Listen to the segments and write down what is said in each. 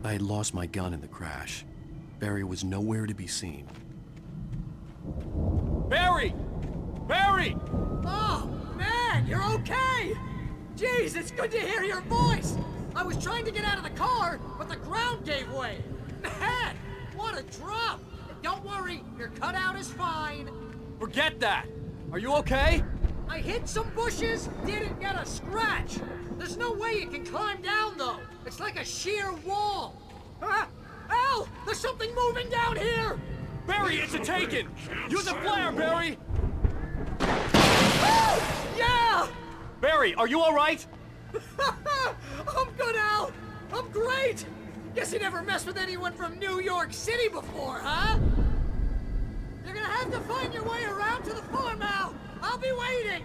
I had lost my gun in the crash. Barry was nowhere to be seen. Barry! Barry! Oh, man, you're okay! Jeez, it's good to hear your voice! I was trying to get out of the car, but the ground gave way! Man, what a drop! Don't worry, your cutout is fine. Forget that! Are you okay? I hit some bushes, didn't get a scratch. There's no way you can climb down, though. It's like a sheer wall. Al, there's something moving down here! Barry, it's a taken! Use a flare, Barry! Yeah! Barry, are you alright? I'm good, Al! I'm great! Guess you never messed with anyone from New York City before, huh? You're gonna have to find your way around to the farm, Al! I'll be waiting!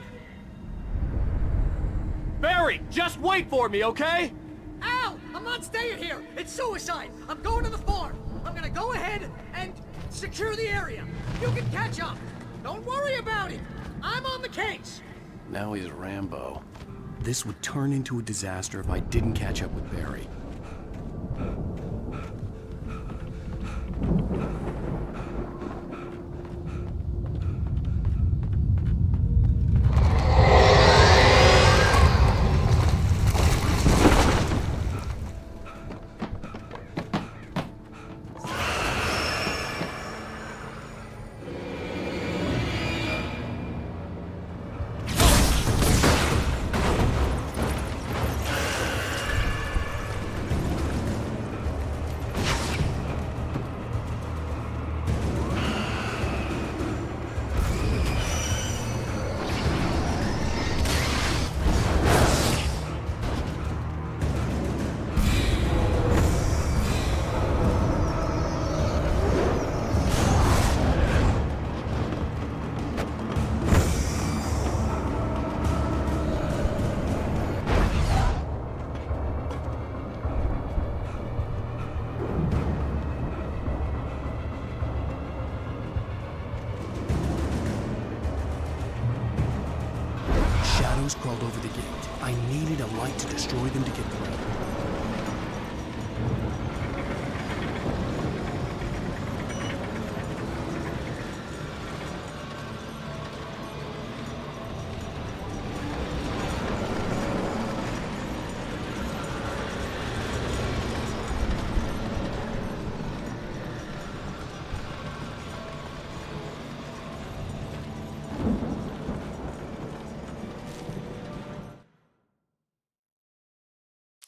Barry, just wait for me, okay? Al! I'm not staying here! It's suicide! I'm going to the farm! I'm gonna go ahead and secure the area. You can catch up. Don't worry about it. I'm on the case. Now he's Rambo. This would turn into a disaster if I didn't catch up with Barry. Crawled over the gate. I needed a light to destroy them to get through.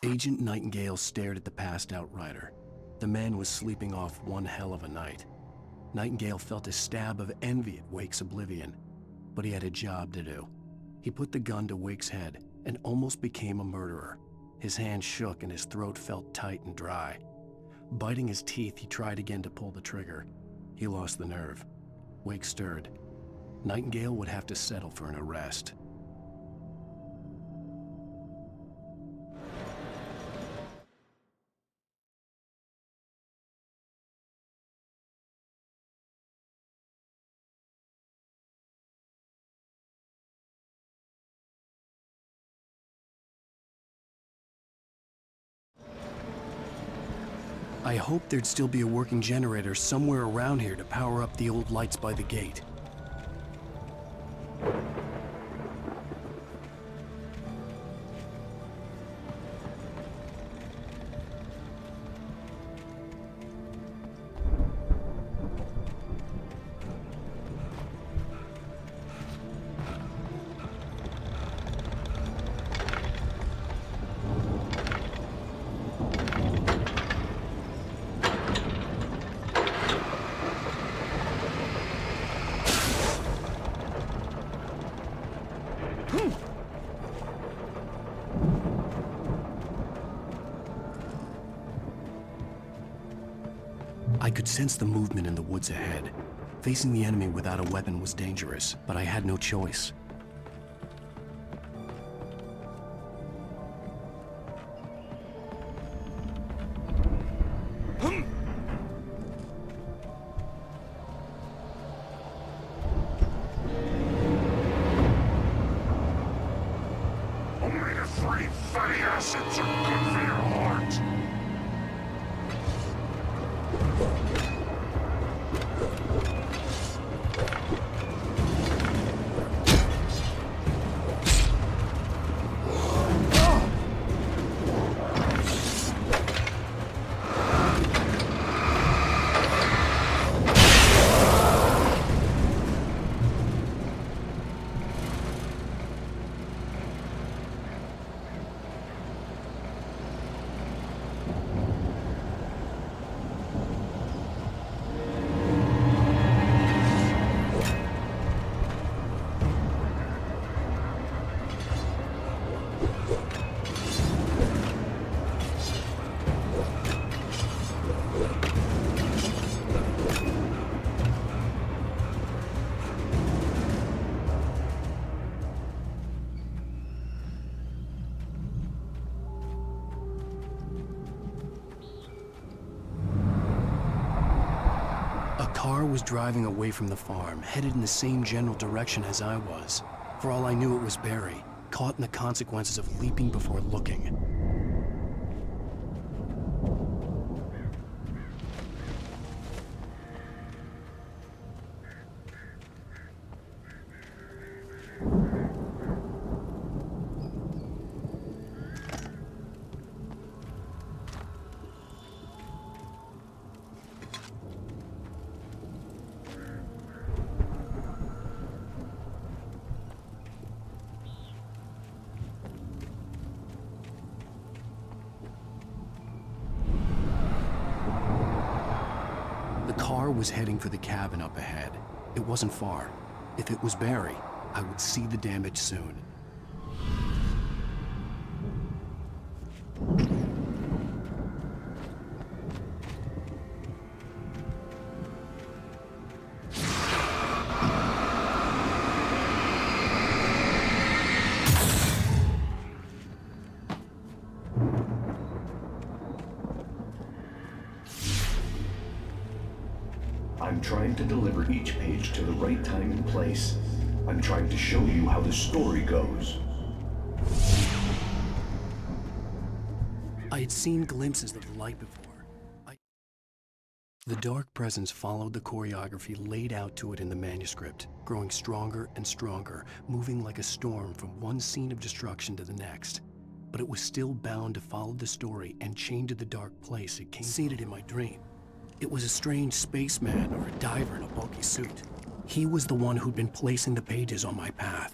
Agent Nightingale stared at the passed-out rider. The man was sleeping off one hell of a night. Nightingale felt a stab of envy at Wake's oblivion, but he had a job to do. He put the gun to Wake's head and almost became a murderer. His hand shook and his throat felt tight and dry. Biting his teeth, he tried again to pull the trigger. He lost the nerve. Wake stirred. Nightingale would have to settle for an arrest. I hoped there'd still be a working generator somewhere around here to power up the old lights by the gate. I could sense the movement in the woods ahead. Facing the enemy without a weapon was dangerous, but I had no choice. Only the 3 fatty acids are good for your heart. car was driving away from the farm, headed in the same general direction as I was. For all I knew, it was Barry, caught in the consequences of leaping before looking. The car was heading for the cabin up ahead. It wasn't far. If it was Barry, I would see the damage soon. I'm trying to deliver each page to the right time and place. I'm trying to show you how the story goes. I had seen glimpses of the light before. The dark presence followed the choreography laid out to it in the manuscript, growing stronger and stronger, moving like a storm from one scene of destruction to the next. But it was still bound to follow the story and chained to the dark place it came seated in my dream. It was a strange spaceman or a diver in a bulky suit. He was the one who'd been placing the pages on my path.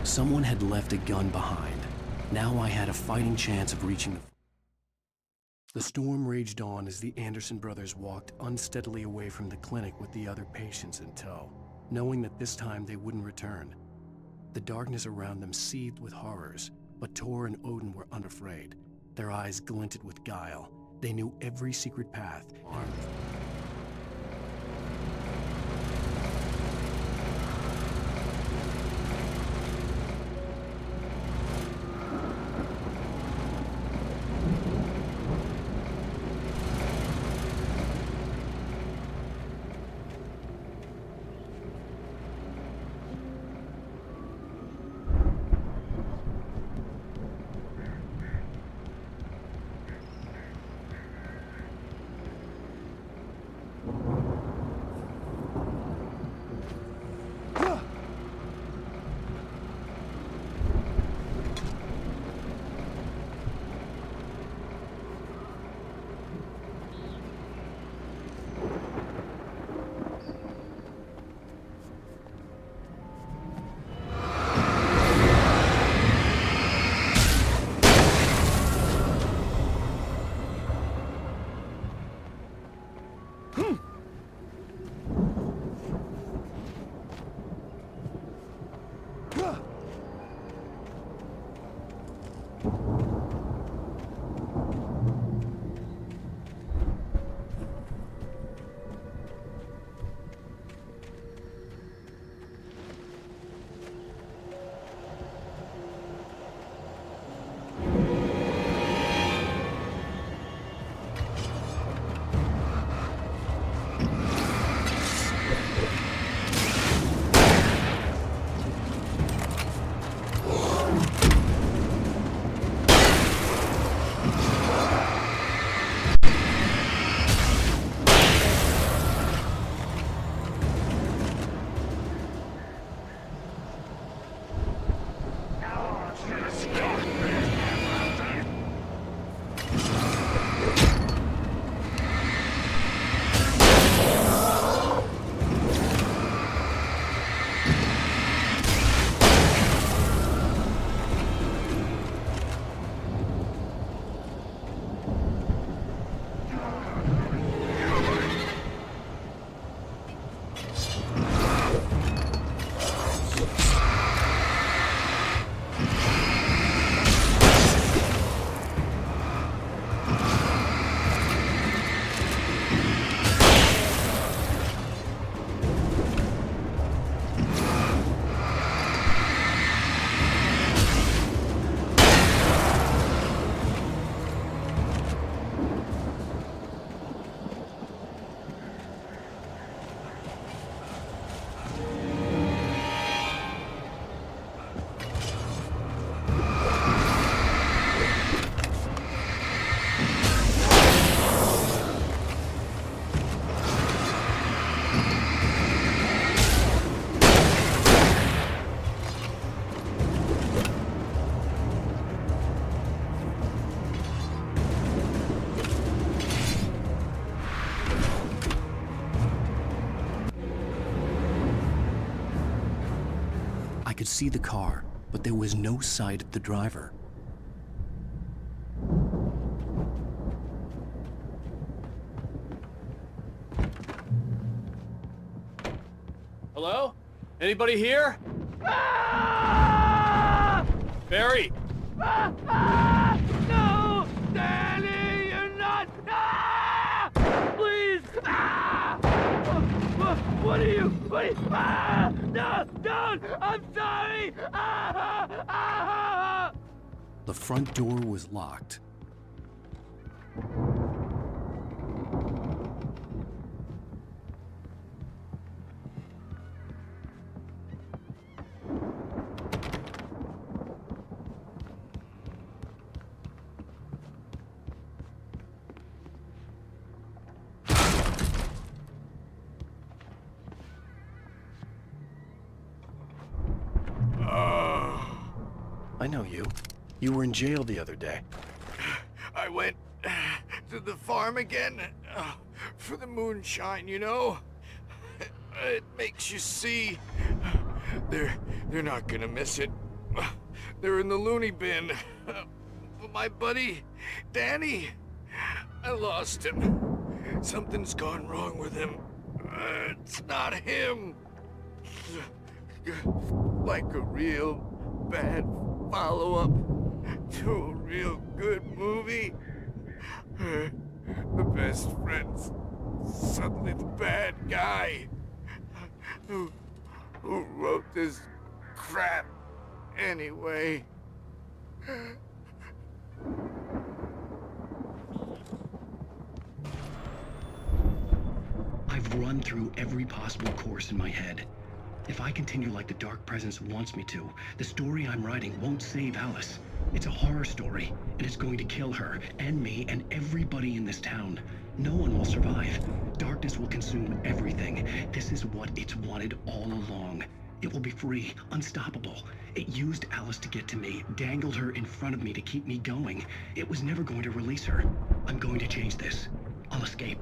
Someone had left a gun behind. Now I had a fighting chance of reaching the storm raged on as the Anderson brothers walked unsteadily away from the clinic with the other patients in tow, knowing that this time they wouldn't return. The darkness around them seethed with horrors, but Tor and Odin were unafraid. Their eyes glinted with guile. They knew every secret path, armed. could see the car, but there was no sight of the driver. Hello? Anybody here? Barry! No! Danny, you're not! Please! What are you? No! Don't! I'm sorry! The front door was locked. I know you. You were in jail the other day. I went to the farm again for the moonshine, you know? It makes you see. They're not gonna miss it. They're in the loony bin. But my buddy, Danny, I lost him. Something's gone wrong with him. It's not him. Like a real bad follow-up to a real good movie. The best friend's suddenly the bad guy. Who wrote this crap anyway? I've run through every possible course in my head. If I continue like the Dark Presence wants me to, the story I'm writing won't save Alice. It's a horror story, and it's going to kill her, and me, and everybody in this town. No one will survive. Darkness will consume everything. This is what it's wanted all along. It will be free, unstoppable. It used Alice to get to me, dangled her in front of me to keep me going. It was never going to release her. I'm going to change this. I'll escape.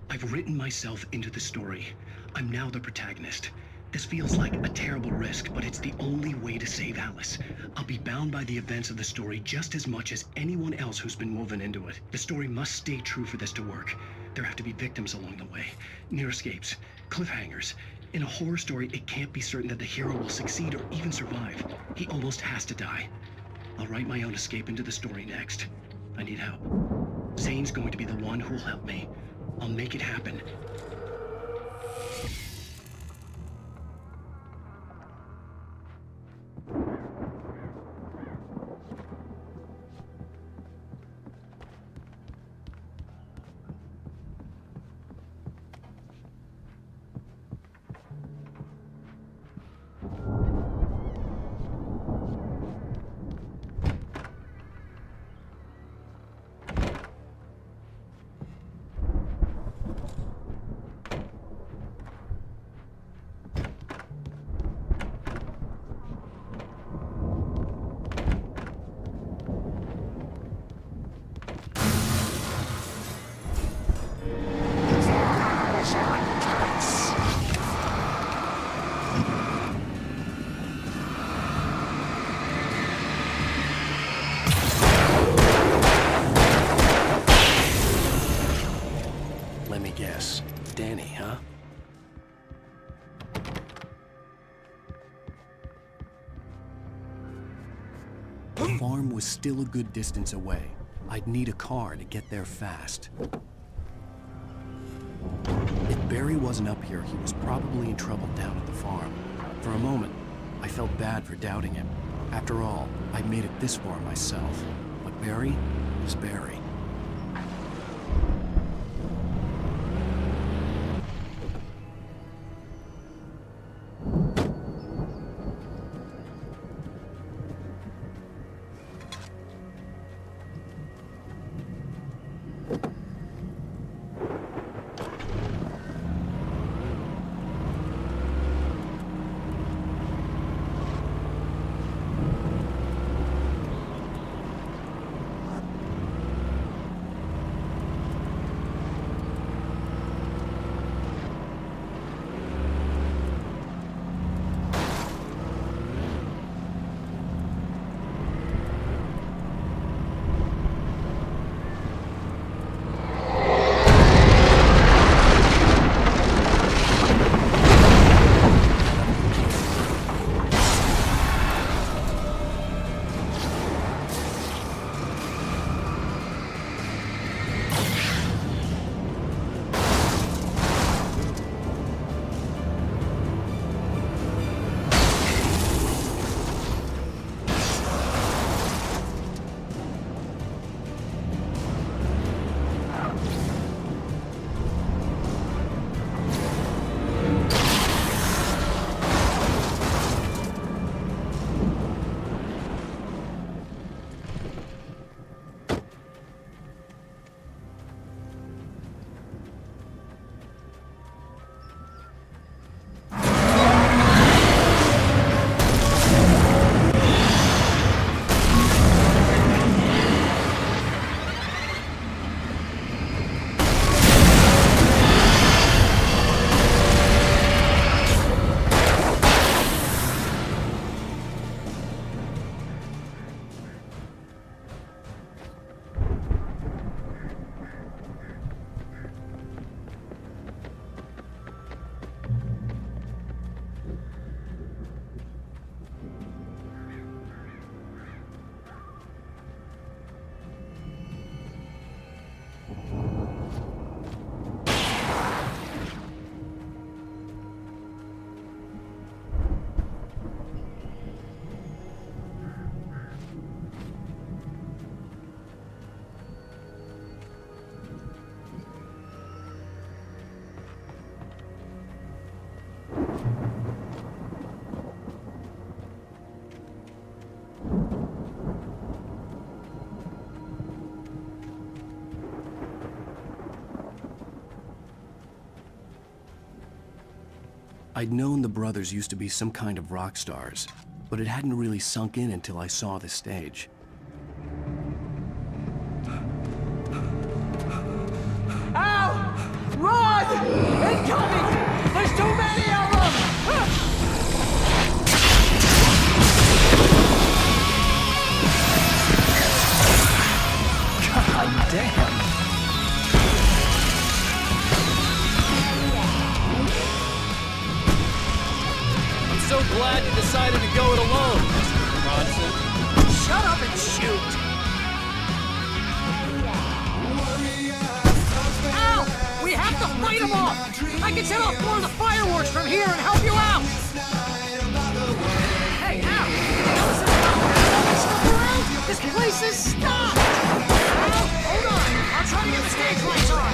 I've written myself into the story. I'm now the protagonist. This feels like a terrible risk, but it's the only way to save Alice. I'll be bound by the events of the story just as much as anyone else who's been woven into it. The story must stay true for this to work. There have to be victims along the way, near escapes, cliffhangers. In a horror story, it can't be certain that the hero will succeed or even survive. He almost has to die. I'll write my own escape into the story next. I need help. Zane's going to be the one who'll help me. I'll make it happen. Let me guess. Danny, huh? The farm was still a good distance away. I'd need a car to get there fast. If Barry wasn't up here, he was probably in trouble down at the farm. For a moment, I felt bad for doubting him. After all, I'd made it this far myself. But Barry is Barry. I'd known the brothers used to be some kind of rock stars, but it hadn't really sunk in until I saw the stage. Al! Run! Incoming! There's too many of them! God damn! I'm so glad you decided to go it alone, Mr. Bronson. Shut up and shoot! Al! We have to fight them off! I can set off more of the fireworks from here and help you out! Hey, Al! Notice stuff around? This place is stopped! Al, hold on! I'll try to get the stage lights on!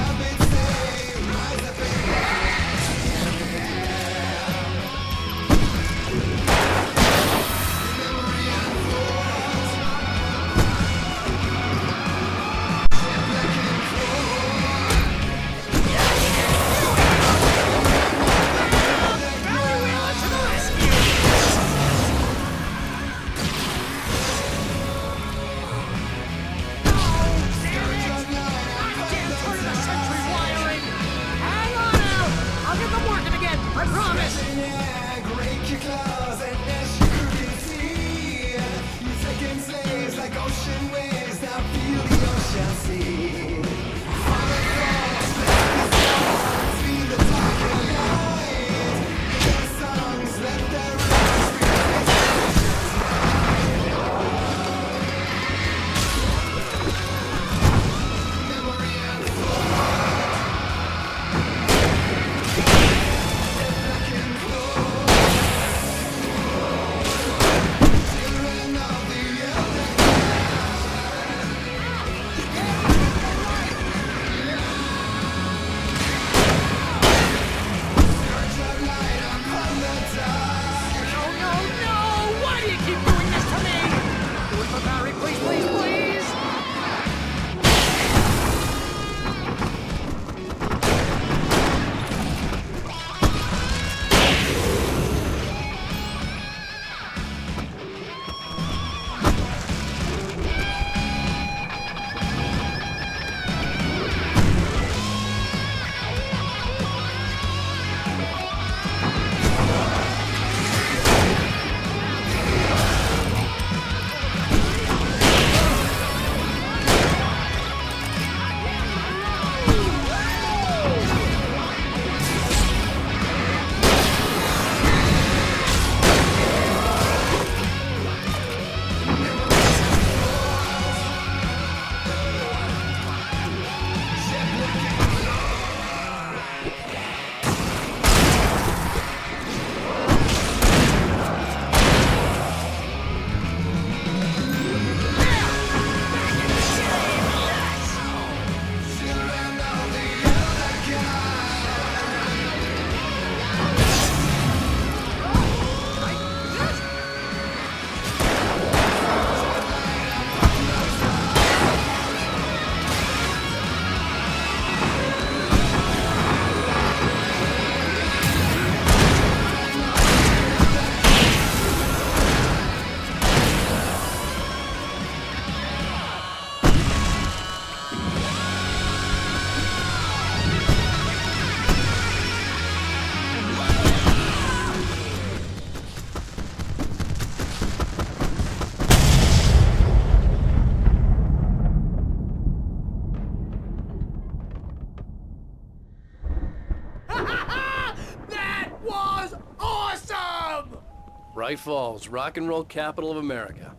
Bright Falls, rock and roll capital of America.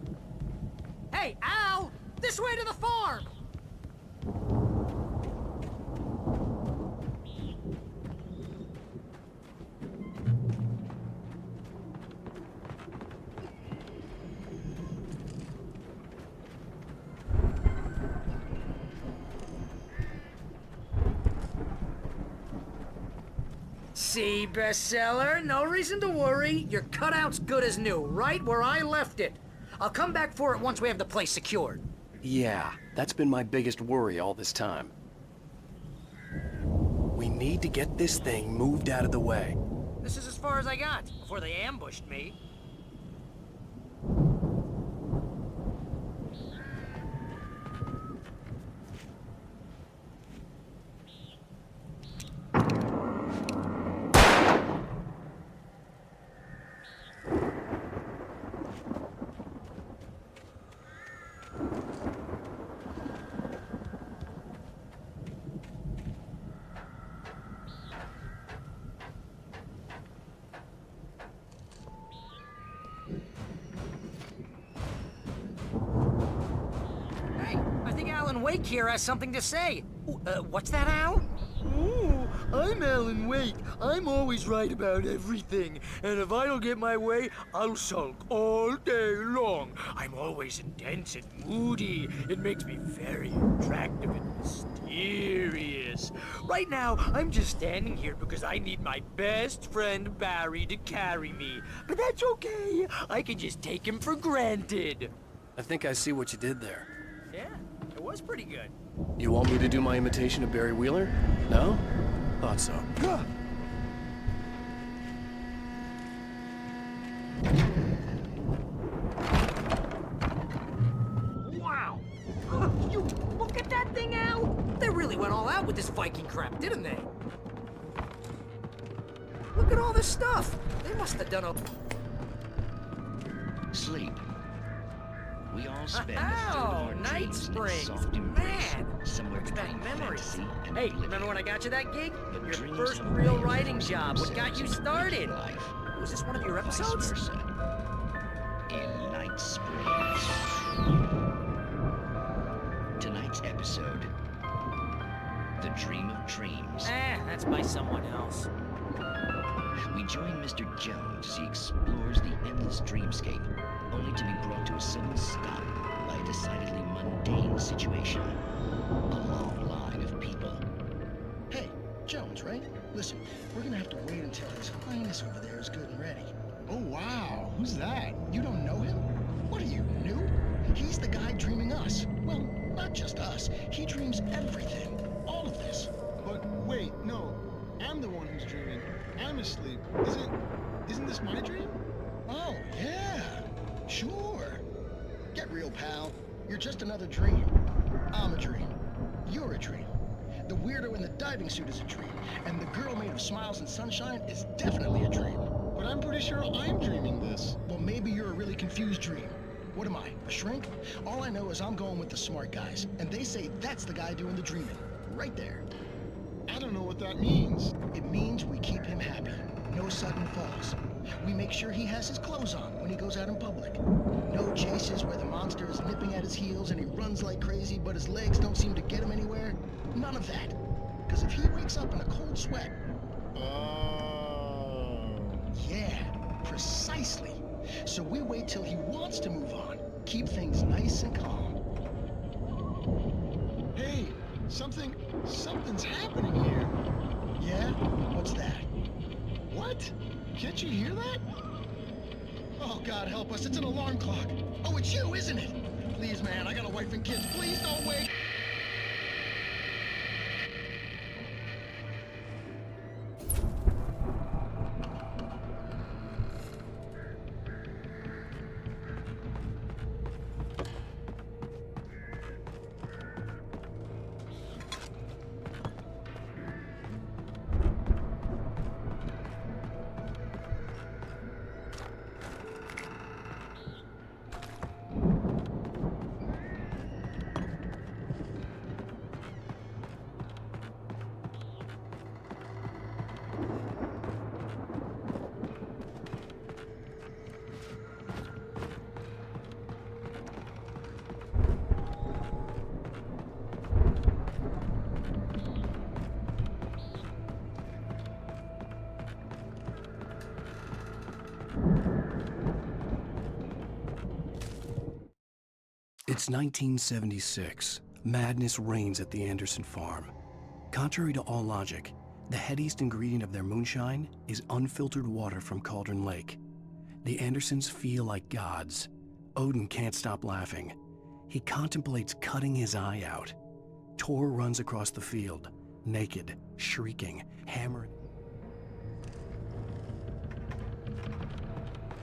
Hey, Al! This way to the farm! See, bestseller? No reason to worry. Your cutout's good as new, right where I left it. I'll come back for it once we have the place secured. Yeah, that's been my biggest worry all this time. We need to get this thing moved out of the way. This is as far as I got before they ambushed me. Wake here has something to say. What's that, Al? Ooh, I'm Alan Wake. I'm always right about everything. And if I don't get my way, I'll sulk all day long. I'm always intense and moody. It makes me very attractive and mysterious. Right now, I'm just standing here because I need my best friend Barry to carry me. But that's okay. I can just take him for granted. I think I see what you did there. Yeah, it was pretty good. You want me to do my imitation of Barry Wheeler? No? Thought so. Wow! You look at that thing, Al! They really went all out with this Viking crap, didn't they? Look at all this stuff! They must have done a... Sleep. We all spend Oh, our Night dreams in a Springs! soft embrace, Man! somewhere Brings back between memories. fantasy and Hey, oblivion. remember when I got you that gig? But Your dreams first don't real manifest writing job. What got you themselves in started? waking life, Was this one of your vice episodes? versa. In Night Springs. Tonight's episode, The Dream of Dreams. That's by someone else. We join Mr. Jones as he explores the endless dreamscape, only to be brought to a sudden stop by a decidedly mundane situation. A long line of people. Hey, Jones, right? Listen, we're gonna have to wait until His Highness over there is good and ready. Oh, wow. Who's that? You don't know him? What are you, new? He's the guy dreaming us. Well, not just us. He dreams everything. All of this. But wait, no. I'm the one who's dreaming. I'm asleep. Isn't this my dream? Oh, yeah. Sure. Get real, pal. You're just another dream. I'm a dream. You're a dream. The weirdo in the diving suit is a dream. And the girl made of smiles and sunshine is definitely a dream. But I'm pretty sure I'm dreaming this. Well, maybe you're a really confused dream. What am I, a shrink? All I know is I'm going with the smart guys. And they say that's the guy doing the dreaming. Right there. I don't know what that means. It means we keep him happy. No sudden falls. We make sure he has his clothes on when he goes out in public. No chases where the monster is nipping at his heels and he runs like crazy, but his legs don't seem to get him anywhere. None of that. Because if he wakes up in a cold sweat... Oh. Yeah, precisely. So we wait till he wants to move on. Keep things nice and calm. Hey, something's happening here. Yeah? What's that? What? Can't you hear that? Oh, God help us, it's an alarm clock. Oh, it's you, isn't it? Please, man, I got a wife and kids. Please don't wait. It's 1976. Madness reigns at the Anderson farm. Contrary to all logic, the headiest ingredient of their moonshine is unfiltered water from Cauldron Lake. The Andersons feel like gods. Odin can't stop laughing. He contemplates cutting his eye out. Tor runs across the field, naked, shrieking, hammering.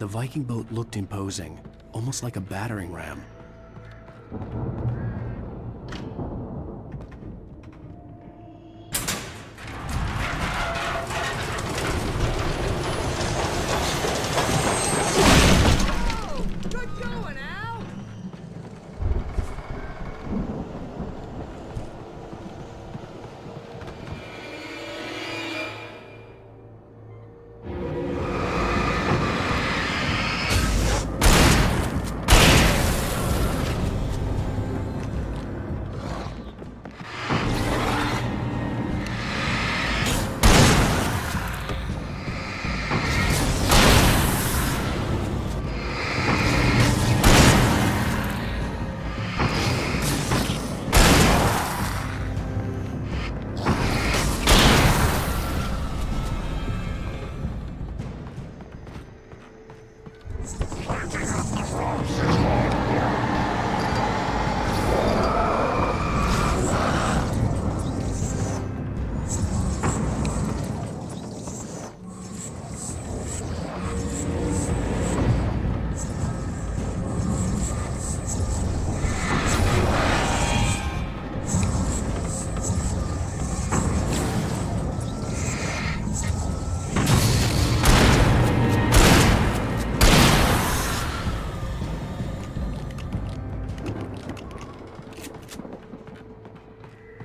The Viking boat looked imposing, almost like a battering ram. Good going, Al!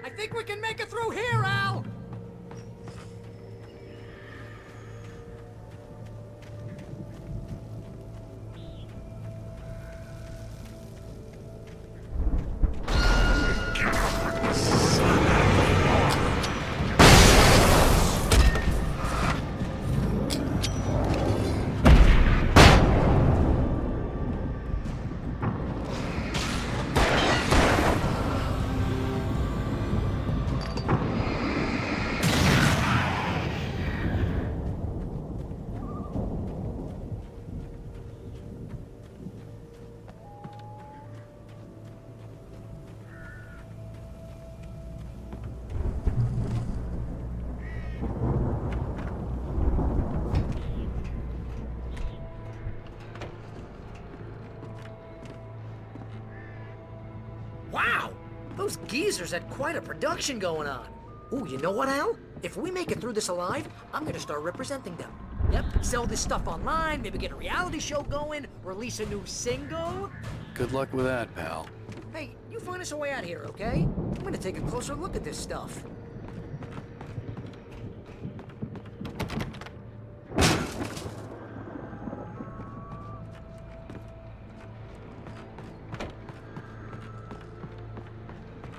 I think we can make it through here, Al! Wow! Those geezers had quite a production going on. Ooh, you know what, Al? If we make it through this alive, I'm gonna start representing them. Yep, sell this stuff online, maybe get a reality show going, release a new single. Good luck with that, pal. Hey, you find us a way out of here, okay? I'm gonna take a closer look at this stuff.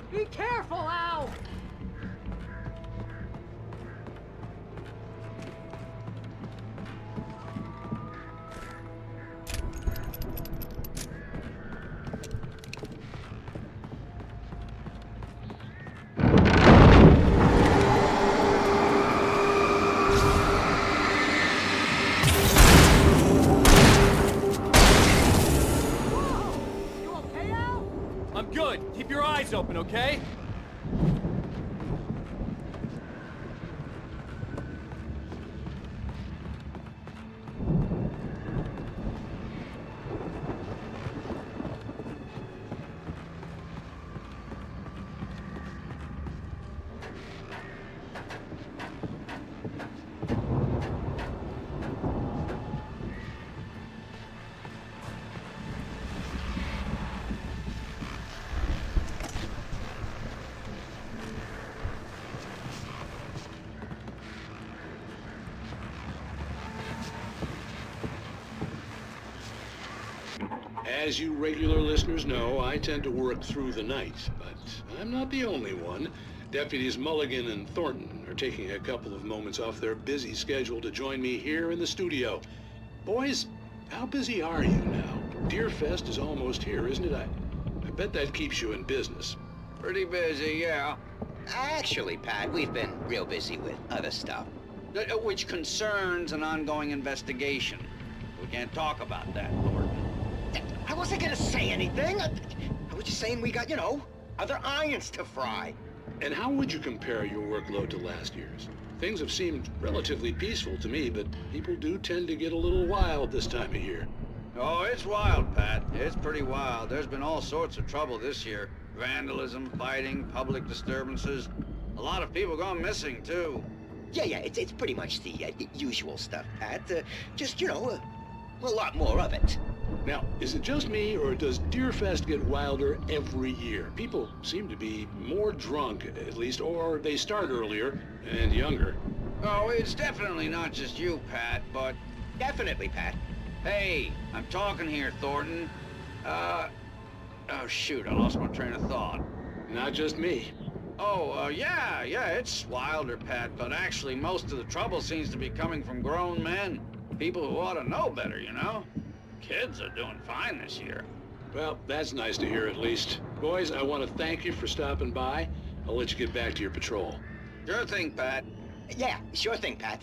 Be careful, Al! I'm good. Keep your eyes open, okay? As you regular listeners know, I tend to work through the night, but I'm not the only one. Deputies Mulligan and Thornton are taking a couple of moments off their busy schedule to join me here in the studio. Boys, how busy are you now? Deerfest is almost here, isn't it? I bet that keeps you in business. Pretty busy, yeah. Actually, Pat, we've been real busy with other stuff. Which concerns an ongoing investigation. We can't talk about that, Thornton. I wasn't gonna say anything. I was just saying we got, other irons to fry. And how would you compare your workload to last year's? Things have seemed relatively peaceful to me, but people do tend to get a little wild this time of year. Oh, it's wild, Pat. It's pretty wild. There's been all sorts of trouble this year. Vandalism, fighting, public disturbances. A lot of people gone missing, too. Yeah, it's pretty much the usual stuff, Pat. Just, you know, a lot more of it. Now, is it just me, or does Deerfest get wilder every year? People seem to be more drunk, at least, or they start earlier and younger. Oh, it's definitely not just you, Pat, but... Definitely, Pat. Hey, I'm talking here, Thornton. Oh, shoot, I lost my train of thought. Not just me. Oh, yeah, it's wilder, Pat, but actually most of the trouble seems to be coming from grown men. People who ought to know better, you know? Kids are doing fine this year. Well, that's nice to hear at least. Boys, I want to thank you for stopping by. I'll let you get back to your patrol. Sure thing, Pat. Yeah, sure thing, Pat.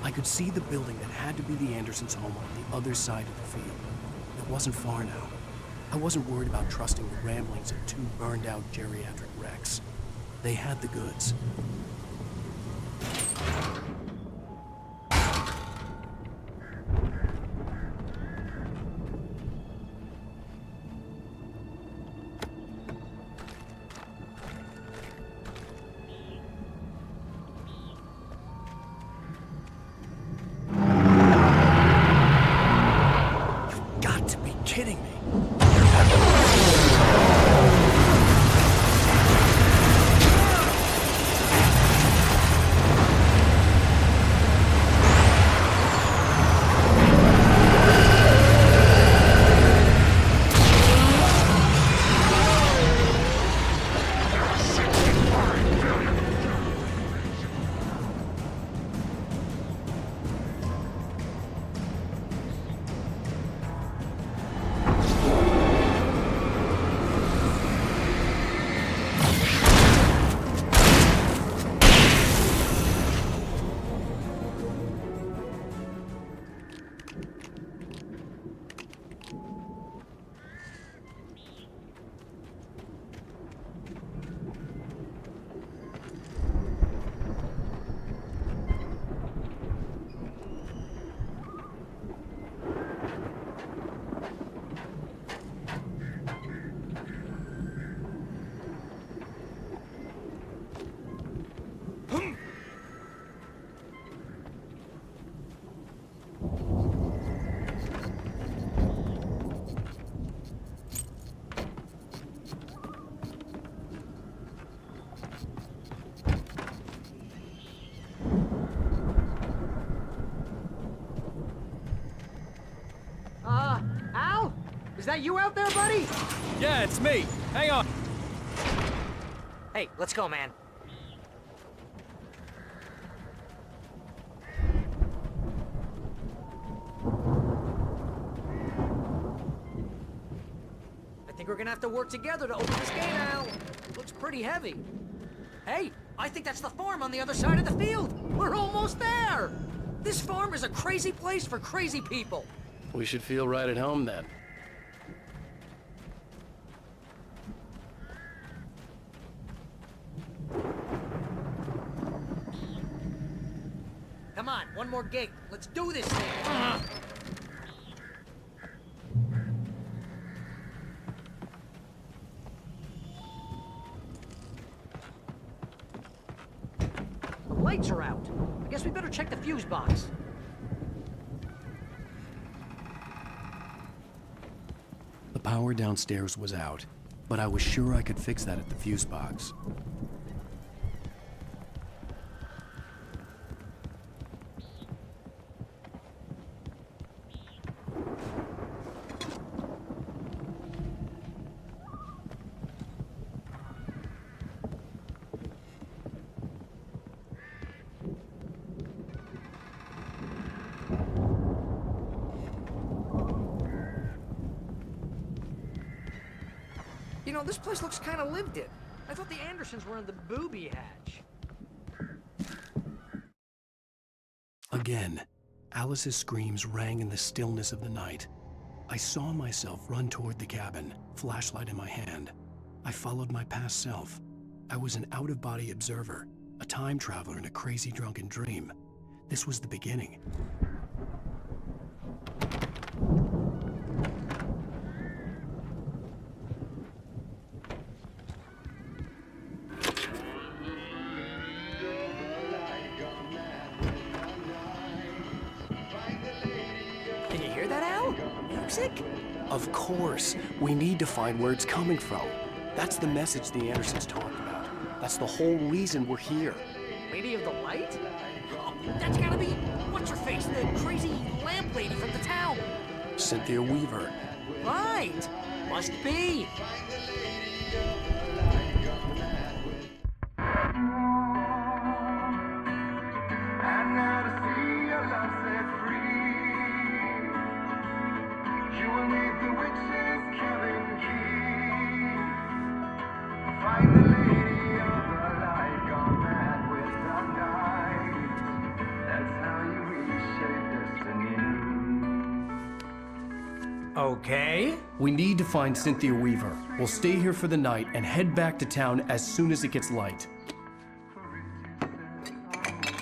I could see the building that had to be the Andersons' home on the other side of the field. It wasn't far now. I wasn't worried about trusting the ramblings of two burned-out geriatric wrecks. They had the goods. Kidding me. Al? Is that you out there, buddy? Yeah, it's me. Hang on. Hey, let's go, man. I think we're gonna have to work together to open this gate, Al. It looks pretty heavy. Hey, I think that's the farm on the other side of the field. We're almost there. This farm is a crazy place for crazy people. We should feel right at home then. Come on, one more gate. Let's do this thing. The lights are out. I guess we better check the fuse box. The power downstairs was out, but I was sure I could fix that at the fuse box. know, this place looks kind of lived in. I thought the Andersons were in the booby hatch. Again, Alice's screams rang in the stillness of the night. I saw myself run toward the cabin, flashlight in my hand. I followed my past self. I was an out-of-body observer, a time traveler in a crazy drunken dream. This was the beginning. Can you hear that, Al? Music? Of course. We need to find where it's coming from. That's the message the Andersons talked about. That's the whole reason we're here. Lady of the Light? Oh, that's gotta be... What's-her-face? The crazy lamp lady from the town. Cynthia Weaver. Right. Must be. Okay. We need to find Cynthia Weaver. We'll stay here for the night and head back to town as soon as it gets light.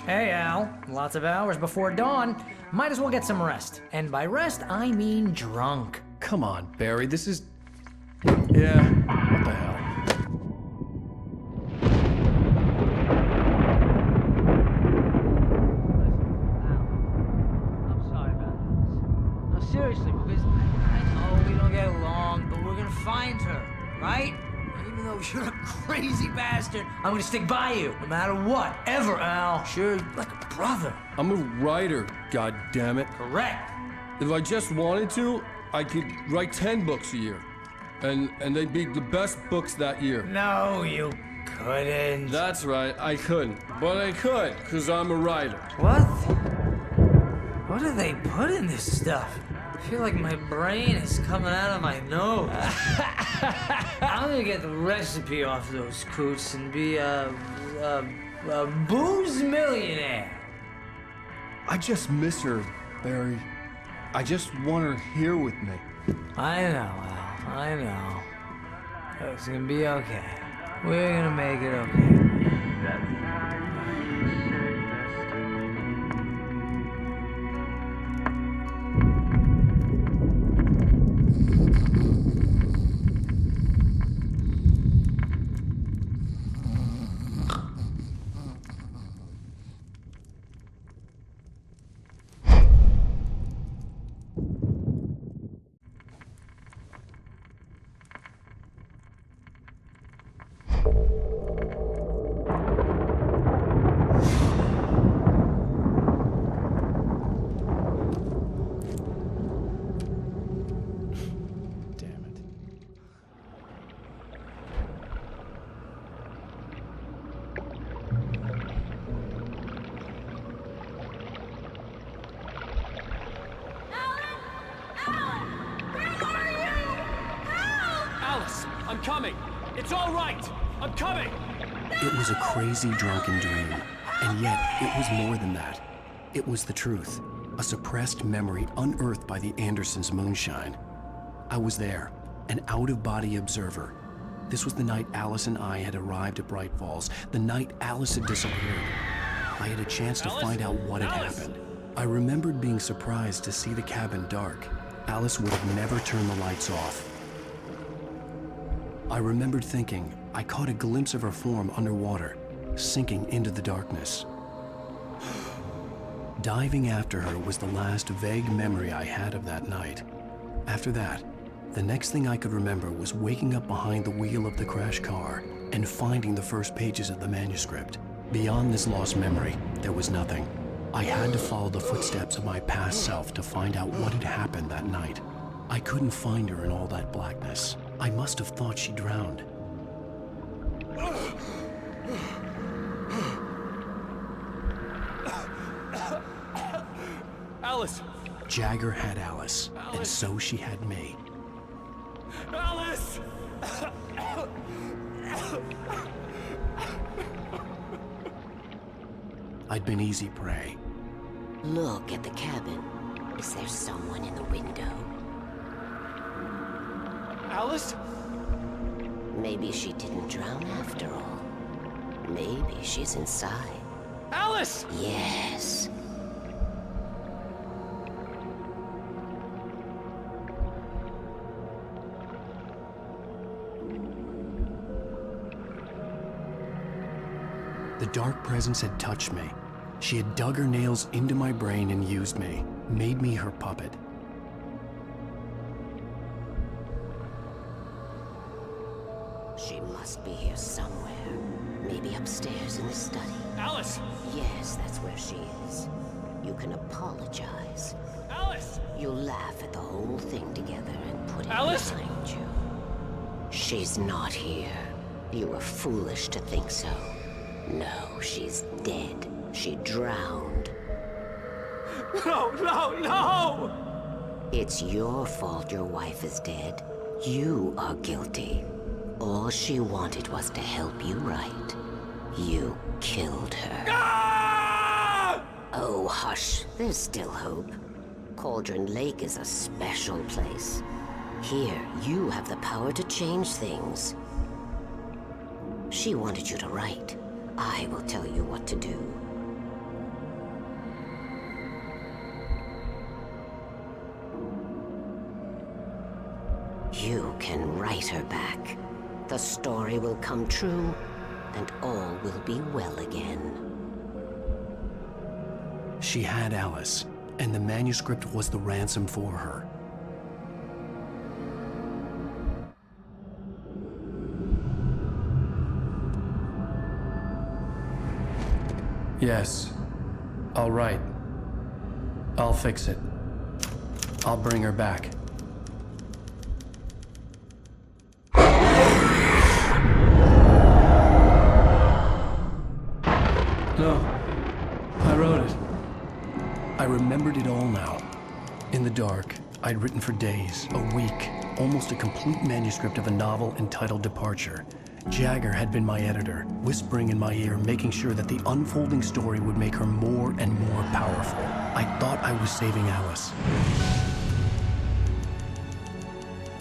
Hey, Al. Lots of hours before dawn. Might as well get some rest. And by rest, I mean drunk. Come on, Barry, this is... Yeah, what the hell? I'm sorry about this. No, seriously, because I know we don't get along, but we're gonna find her, right? And even though you're a crazy bastard, I'm gonna stick by you, no matter what, ever, Al. Sure, like a brother. I'm a writer, goddammit. Correct. If I just wanted to, I could write 10 books a year. And they'd be the best books that year. No, you couldn't. That's right, I couldn't. But I could, because I'm a writer. What? What do they put in this stuff? I feel like my brain is coming out of my nose. I'm gonna get the recipe off those coots and be a booze millionaire. I just miss her, Barry. I just want her here with me. I know, Al. I know. It's gonna be okay. We're gonna make it okay. I'm coming! It's all right! I'm coming! It was a crazy drunken dream, and yet it was more than that. It was the truth, a suppressed memory unearthed by the Andersons' moonshine. I was there, an out-of-body observer. This was the night Alice and I had arrived at Bright Falls, the night Alice had disappeared. I had a chance to find out what had happened. I remembered being surprised to see the cabin dark. Alice would have never turned the lights off. I remembered thinking I caught a glimpse of her form underwater, sinking into the darkness. Diving after her was the last vague memory I had of that night. After that, the next thing I could remember was waking up behind the wheel of the crash car and finding the first pages of the manuscript. Beyond this lost memory, there was nothing. I had to follow the footsteps of my past self to find out what had happened that night. I couldn't find her in all that blackness. I must have thought she drowned. Alice! Jagger had Alice, and so she had me. Alice! I'd been easy prey. Look at the cabin. Is there someone in the window? Alice? Maybe she didn't drown after all. Maybe she's inside. Alice! Yes. The dark presence had touched me. She had dug her nails into my brain and used me, made me her puppet. She must be here somewhere. Maybe upstairs in the study. Alice! Yes, that's where she is. You can apologize. Alice! You'll laugh at the whole thing together and put it Alice? behind you. She's not here. You were foolish to think so. No, she's dead. She drowned. No, no, no! It's your fault your wife is dead. You are guilty. All she wanted was to help you right. You killed her. Ah! Oh, hush. There's still hope. Cauldron Lake is a special place. Here, you have the power to change things. She wanted you to write. I will tell you what to do. You can write her back. The story will come true, and all will be well again. She had Alice, and the manuscript was the ransom for her. Yes. All right. I'll fix it. I'll bring her back. No. I wrote it. I remembered it all now. In the dark, I'd written for days, a week, almost a complete manuscript of a novel entitled Departure. Jagger had been my editor, whispering in my ear, making sure that the unfolding story would make her more and more powerful. I thought I was saving Alice.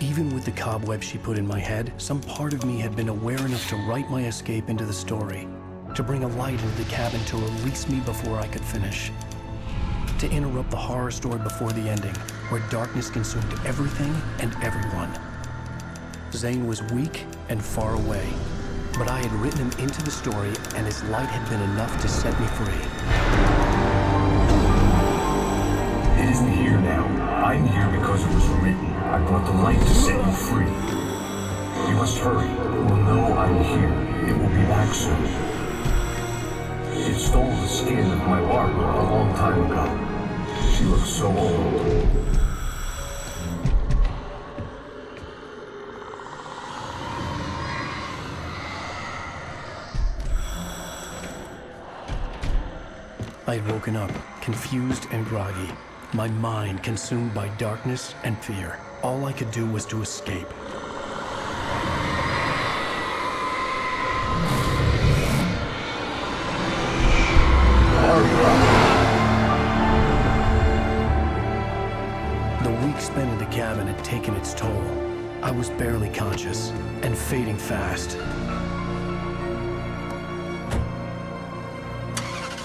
Even with the cobweb she put in my head, some part of me had been aware enough to write my escape into the story, to bring a light into the cabin to release me before I could finish, to interrupt the horror story before the ending, where darkness consumed everything and everyone. Zane was weak and far away, but I had written him into the story, and his light had been enough to set me free. It isn't here now. I'm here because it was written. I brought the light to set you free. You must hurry. It will know I'm here. It will be back soon. It stole the skin of my Barbara a long time ago. She looks so old. I had woken up, confused and groggy, my mind consumed by darkness and fear. All I could do was to escape. The week spent in the cabin had taken its toll. I was barely conscious and fading fast.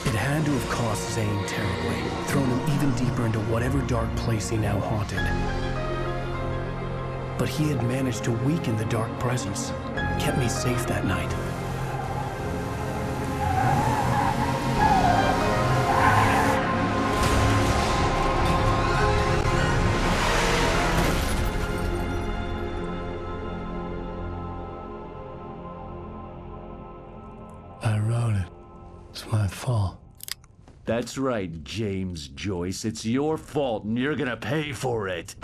It had to have cost Zane terribly, thrown him even deeper into whatever dark place he now haunted. But he had managed to weaken the dark presence, kept me safe that night. I wrote it. It's my fault. That's right, James Joyce. It's your fault, and you're gonna pay for it.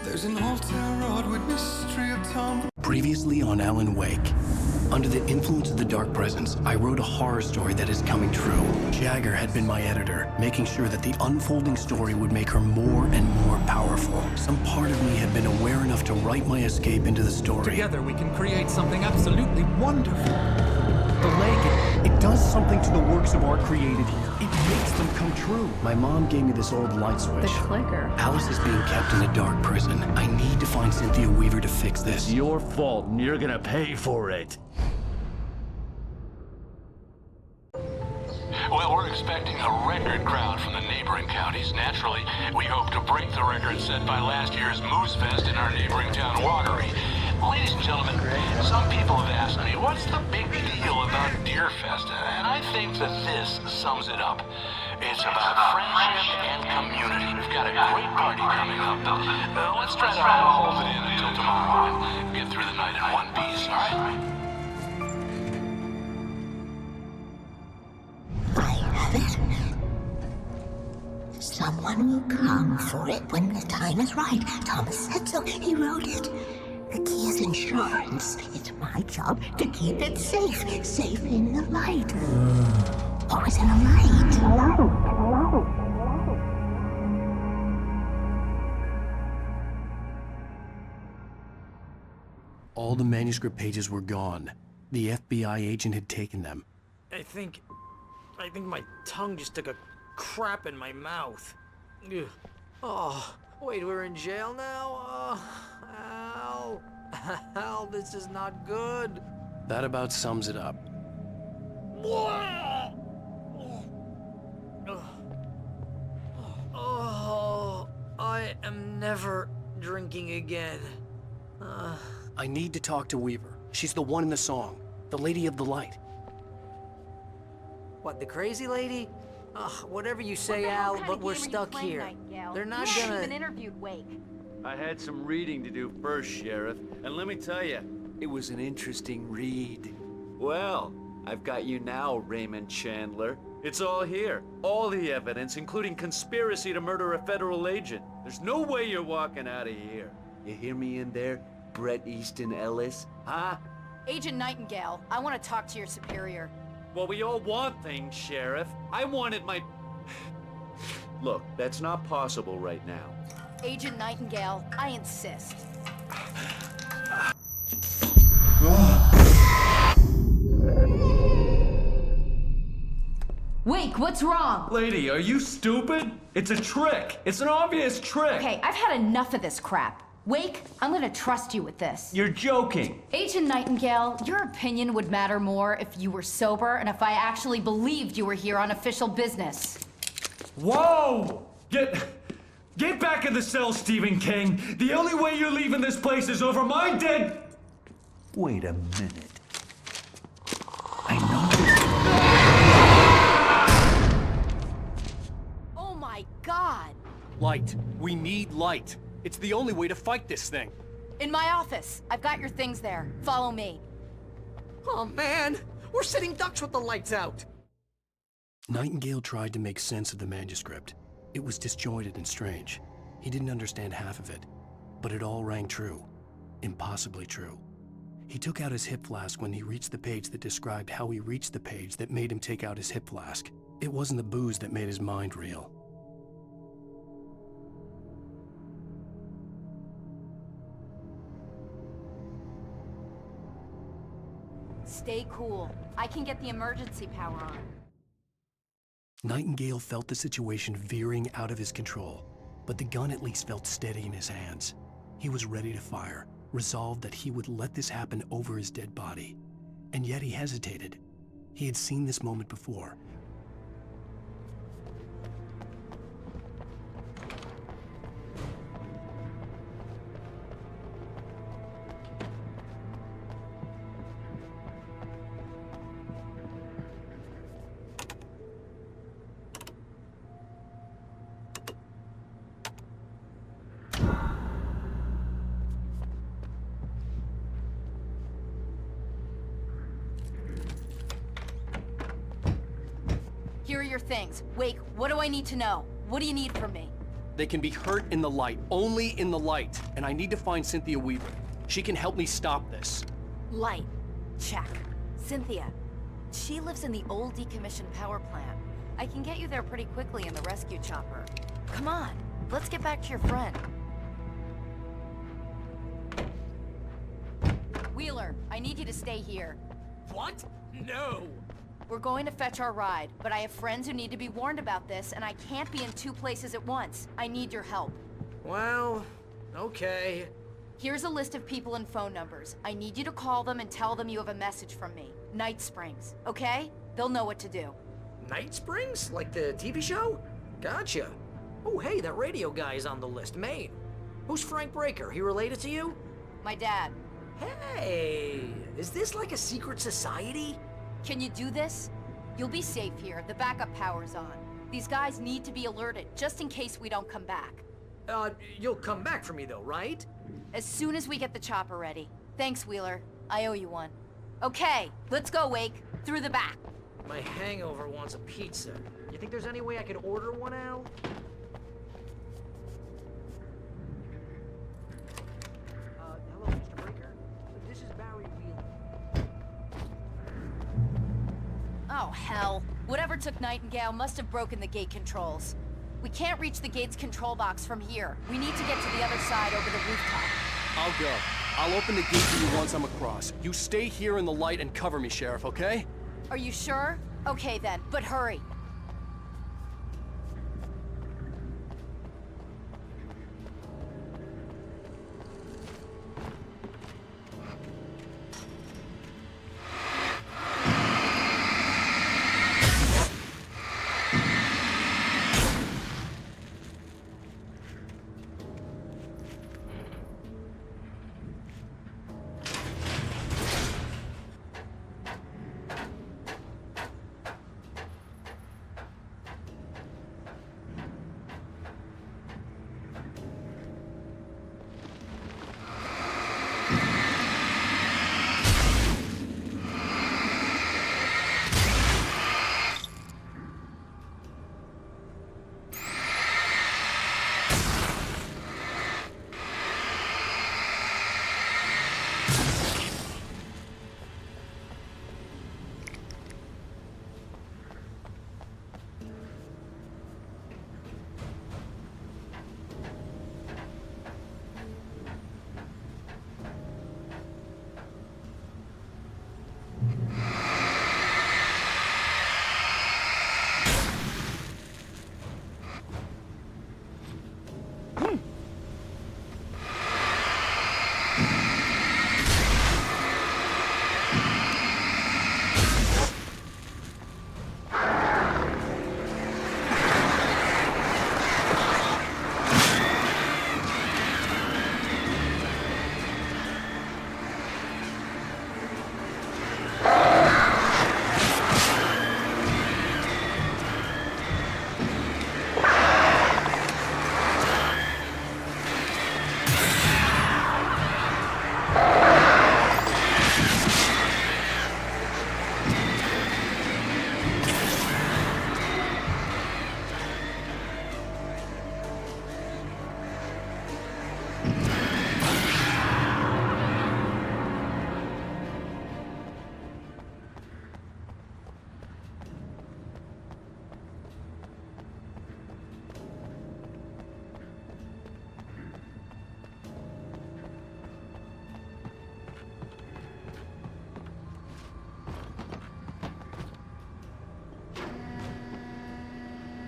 There's an old town road with mystery of town. Previously on Alan Wake. Under the influence of the dark presence, I wrote a horror story that is coming true. Jagger had been my editor, making sure that the unfolding story would make her more and more powerful. Some part of me had been aware enough to write my escape into the story. Together we can create something absolutely wonderful. The lake, it does something to the works of art created here. It makes them come true. My mom gave me this old light switch. The clicker. Alice is being kept in a dark prison. I need to find Cynthia Weaver to fix this. It's your fault, and you're gonna pay for it. Well, we're expecting a record crowd from the neighboring counties. Naturally, we hope to break the record set by last year's Moose Fest in our neighboring town, Watery. Ladies and gentlemen, some people have asked me, what's the big deal about Deer Fest? And I think that this sums it up. It's about friendship and community. We've got a great party coming up. Let's try to hold it in until tomorrow and get through the night in one piece, all right? Someone will come for it when the time is right. Thomas said so. He wrote it. The key is insurance. It's my job to keep it safe. Safe in the light. Always in the light. All the manuscript pages were gone. The FBI agent had taken them. I think my tongue just took a crap in my mouth. Ugh. Oh, wait, we're in jail now? Oh, Al, this is not good. That about sums it up. Oh, I am never drinking again. I need to talk to Weaver. She's the one in the song. The Lady of the Light. What, the crazy lady? Whatever you say, Al, but we're stuck here. They're not gonna... You haven't even interviewed Wake. I had some reading to do first, Sheriff, and let me tell you, it was an interesting read. Well, I've got you now, Raymond Chandler. It's all here. All the evidence, including conspiracy to murder a federal agent. There's no way you're walking out of here. You hear me in there, Bret Easton Ellis? Huh? Agent Nightingale, I want to talk to your superior. Well, we all want things, Sheriff. I wanted my... Look, that's not possible right now. Agent Nightingale, I insist. Wake, what's wrong? Lady, are you stupid? It's a trick. It's an obvious trick. Okay, I've had enough of this crap. Wake, I'm gonna trust you with this. You're joking. Agent Nightingale, your opinion would matter more if you were sober and if I actually believed you were here on official business. Whoa! Get back in the cell, Stephen King. The only way you're leaving this place is over my dead... Wait a minute. Oh my God! Light. We need light. It's the only way to fight this thing. In my office. I've got your things there. Follow me. Oh man, we're sitting ducks with the lights out. Nightingale tried to make sense of the manuscript. It was disjointed and strange. He didn't understand half of it, but it all rang true. Impossibly true. He took out his hip flask when he reached the page that described how he reached the page that made him take out his hip flask. It wasn't the booze that made his mind reel. Stay cool. I can get the emergency power on. Nightingale felt the situation veering out of his control, but the gun at least felt steady in his hands. He was ready to fire, resolved that he would let this happen over his dead body. And yet he hesitated. He had seen this moment before. Here are your things. Wake, what do I need to know? What do you need from me? They can be hurt in the light, only in the light. And I need to find Cynthia Weaver. She can help me stop this. Light. Check. Cynthia. She lives in the old decommissioned power plant. I can get you there pretty quickly in the rescue chopper. Come on, let's get back to your friend. Wheeler, I need you to stay here. What? No! We're going to fetch our ride, but I have friends who need to be warned about this, and I can't be in 2 places at once. I need your help. Well, okay. Here's a list of people and phone numbers. I need you to call them and tell them you have a message from me. Night Springs, okay? They'll know what to do. Night Springs? Like the TV show? Gotcha. Oh, hey, that radio guy is on the list, Maine. Who's Frank Breaker? He related to you? My dad. Hey, is this like a secret society? Can you do this? You'll be safe here. The backup power's on. These guys need to be alerted, just in case we don't come back. You'll come back for me though, right? As soon as we get the chopper ready. Thanks, Wheeler. I owe you one. Okay, let's go, Wake. Through the back. My hangover wants a pizza. You think there's any way I could order one, Al? Hello, Mr. Breaker. This is Barry Wheeler. Oh, hell. Whatever took Nightingale must have broken the gate controls. We can't reach the gate's control box from here. We need to get to the other side over the rooftop. I'll go. I'll open the gate for you once I'm across. You stay here in the light and cover me, Sheriff, okay? Are you sure? Okay then, but hurry.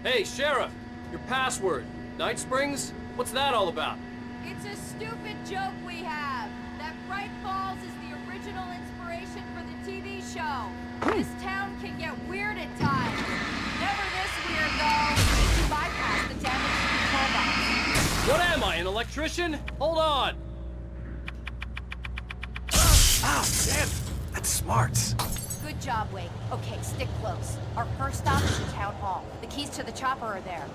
Hey, Sheriff! Your password. Night Springs? What's that all about? It's a stupid joke we have. That Bright Falls is the original inspiration for the TV show. This town can get weird at times. Never this weird, though. You bypass the damaged control box. What am I, an electrician? Hold on! Ah, damn! That's smart. Good job, Wake. Okay, stick close. Our first stop is the town hall. The keys to the chopper are there.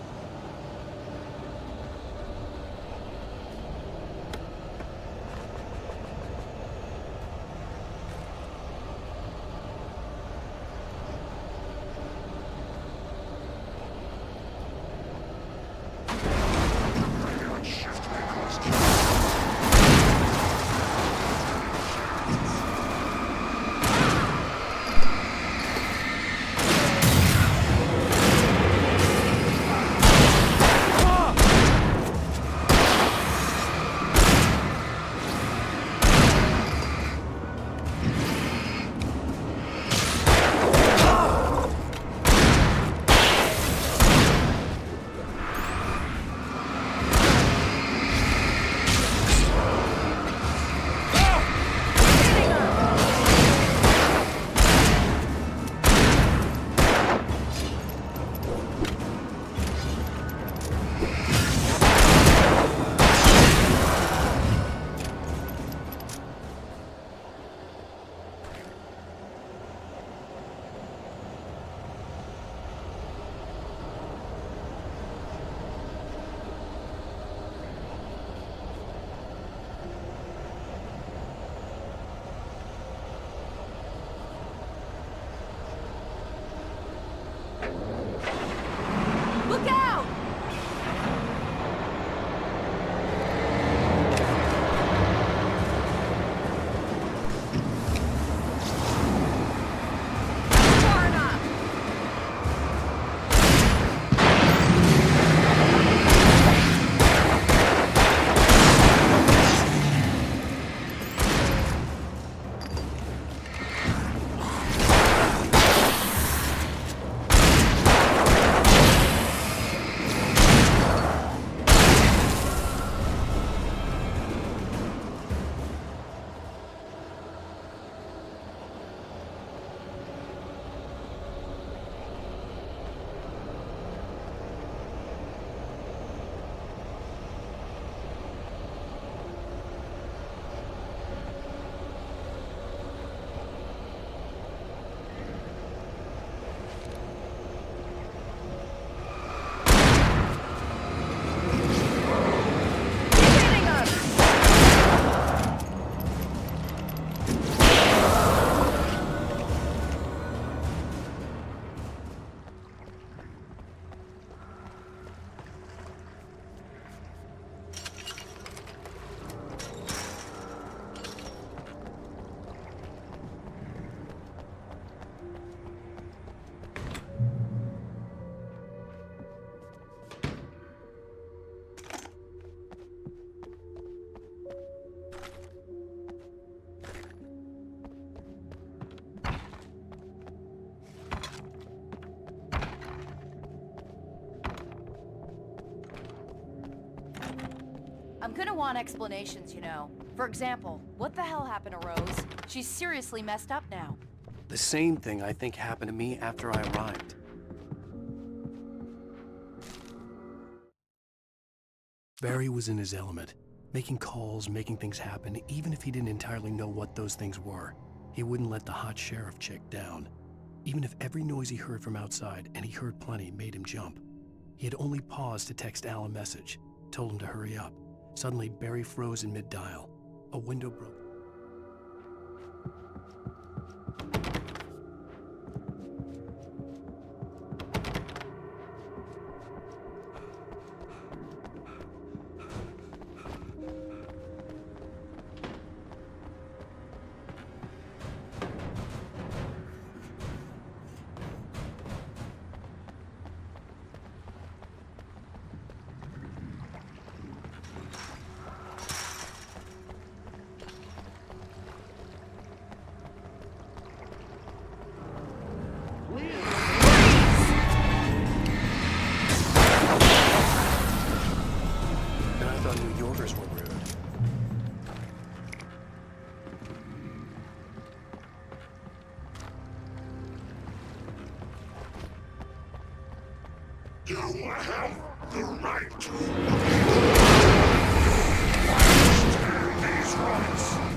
I'm gonna want explanations, you know. For example, what the hell happened to Rose? She's seriously messed up now. The same thing I think happened to me after I arrived. Barry was in his element, making calls, making things happen, even if he didn't entirely know what those things were. He wouldn't let the hot sheriff chick down. Even if every noise he heard from outside, and he heard plenty, made him jump. He had only paused to text Al a message, told him to hurry up. Suddenly, Barry froze in mid-dial. A window broke. You have the right to understand these rights.